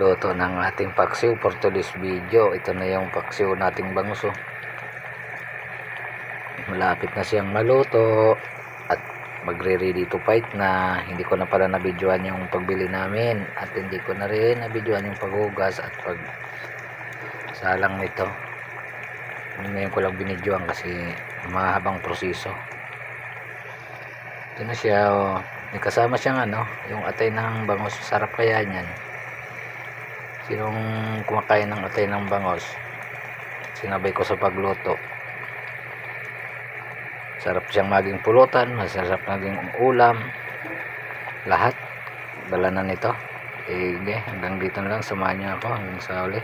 Luto ng ating paksiw for today's video. Ito na yung paksiw nating bangus. Malapit na siyang maluto at magre-ready to fight na. Hindi ko na pala nabidyoan yung pagbili namin at hindi ko na rin nabidyoan yung paghugas at pagsalang nito. Ngayon ko lang binidyoan kasi mahabang proseso. Ito na siya. May kasama siyang yung atay ng bangus. Sarap kaya niyan. Sinong kumakain ng atay ng bangus, sinabay ko sa pagluto. Sarap siyang maging pulutan, masarap maging ulam, lahat dala na nito. Hanggang dito na lang, samahan niyo ako hanggang sa uli.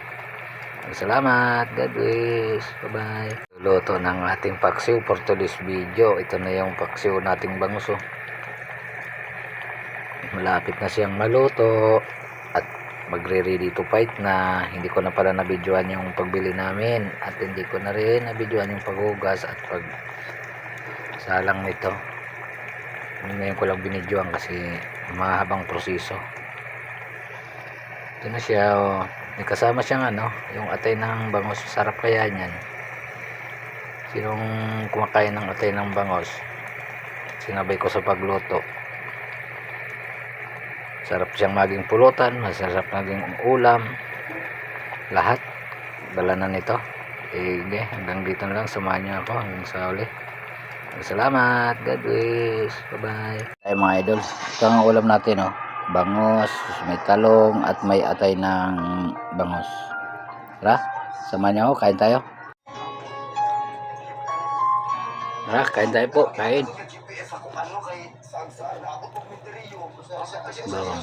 Salamat, God bless, bye bye. Luto ng ating paksiw for today's video. Ito na yung paksiw nating bangus. Malapit na siyang maluto at magre-ready to fight na. Hindi ko na pala nabidyoan yung pagbili namin at hindi ko na rin nabidyoan yung paghugas at pagsalang nito. Ngayon ko lang binidyoan kasi mahabang proseso. Ito na siya. May kasama siyang yung atay ng bangus. Sarap kaya niyan. Sinong kumakain ng atay ng bangus, sinabay ko sa pagluto. Sarap siyang maging pulutan, masarap maging ulam, lahat dala na nito. Hanggang dito na lang, samahan niyo ako hanggang sa uli. Salamat, God bless, bye bye. Ay mga idol, ito ang ulam natin, bangus, may talong at may atay ng bangus. Tara, samahan niyo ako, kain tayo. Tara, kain tayo po, kain. Bawang.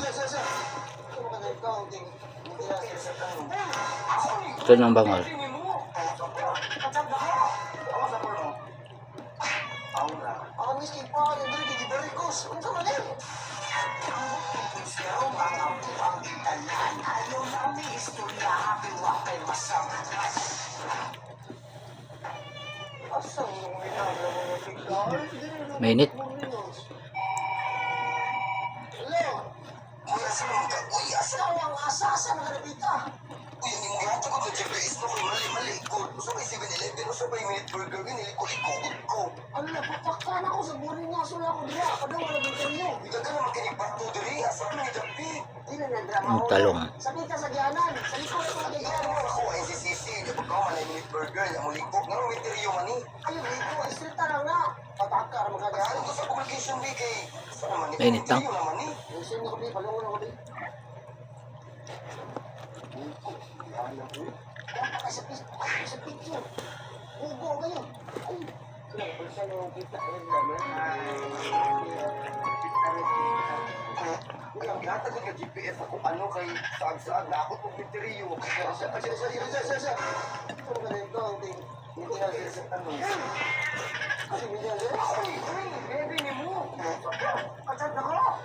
Ito yung bangus. Mainit. Ang talong. Mainit lang. Gatag ka GPS ako kay saag-saag na ako kung misteryo. Siya. Ito ka rin ang ting. Hindi na siya sa tanong. Kasi hindi na siya. Baby ni mo. Kacad na ka.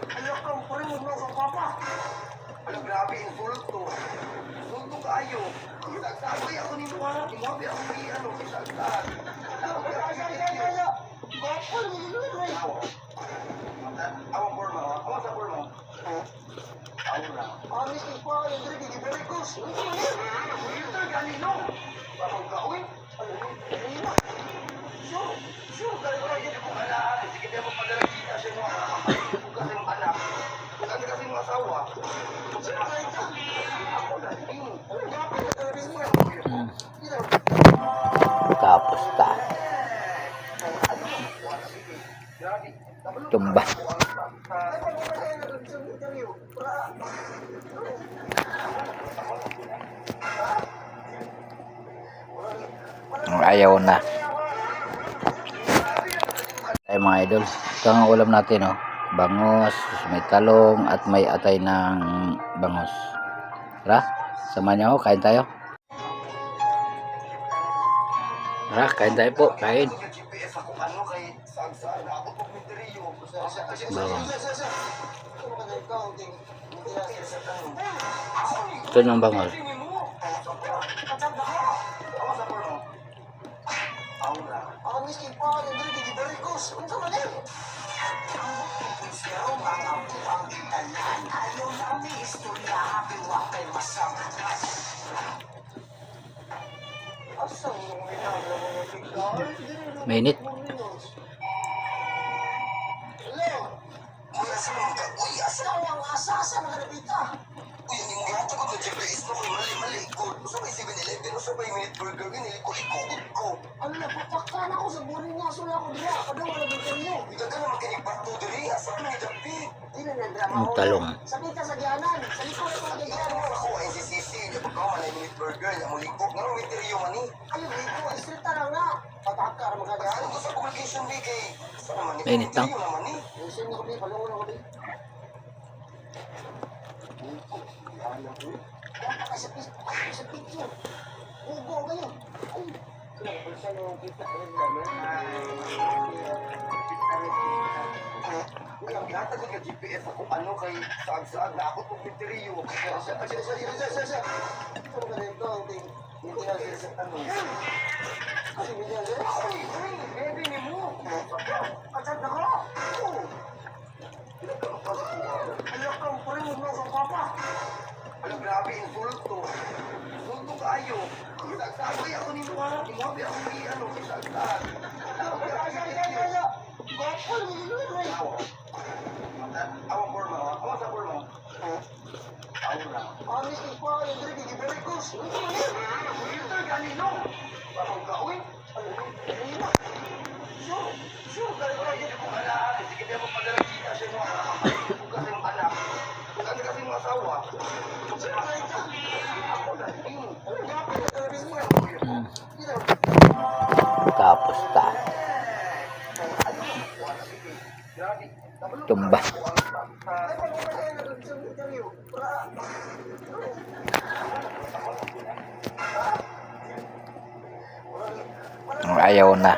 Alam kang parimod mo sa papa. Alam, grabe insult to. Insult to kayo. Saag-saag ako ni mo. Imabi ako ni saag-saag. Awang porma, awang sa porma. Awang. Honest is pa, yung diri gigiberikus. Ito ganino. Bakong gawin? Sure, kaya ko alam. Sige, di ako padala kita sa mga kasi yung anak. Kasi yung asawa. Ako na. Tapos tumba. Ayaw na. Ay mga idol, ito ang ulam natin, bangus, may talong at may atay ng bangus. Tara, samahan niyo ako, kain tayo. Tara, kain tayo po, kain. Bawang. Ito yung bangus. miskin pa ang diri gigiberikus. Unsa man ni? Ang mga buang tanan Mainit. Hello? Uy, asa naman ka? Uy, asa naman ang asa? Asa naman ka nabita? Uy, ang imong lahat ako ng GPS na kung mali-mali ko. Gusto ba yung 7-Eleven? Gusto ba yung Minute Burger? Ginili-kulikugod ko. Ano na, papakan ako sa buring nga. Sula ako dira. Kadawa na interview. Ika ka naman kinigbato diri. Asa ka ni Dapi? Di na drama Ang talong. Sabi ka sa gianan. Sa likod ako na gianan. Ako ay NCCC. Di ba ka man ay Minute Burger? Yung mulikog. Nga ang interview man eh. Ayun, liko. Istrita lang na. Patakar mo ka dyan. Gusto ko mag-issue ni kay. Saan naman eh? Mainit lang. Interview naman eh. Issue na ko di. Palungo na ko di. Sa picture. Ugo kayo. Ay. Ginatag ko ng GPS ako ano kay saag-saag na ako itong interior. Siya. Ito ka rin ito. Hindi na siya sa tanong. Kasi hindi na siya. Ay, baby ni mo. Katsad na ka. Alam ka, parin mo sa papa. Alam, grabe, insulto. Insulto kayo. Sagsagay ako ni mo. Imabi ako ni ano, sagsag. Awang forma, awang sa forma. Awang na. Honest ko, yung diri, gigibere ko. Filter ganino. Parang gawin. Sure, kaya ko kalaan. Sige, di ako padala kita sa mga kapatid. Bukas yung anak. Bukan kasi mga asawa. Ako na. Tapos ta. Tumba. Ayaw na.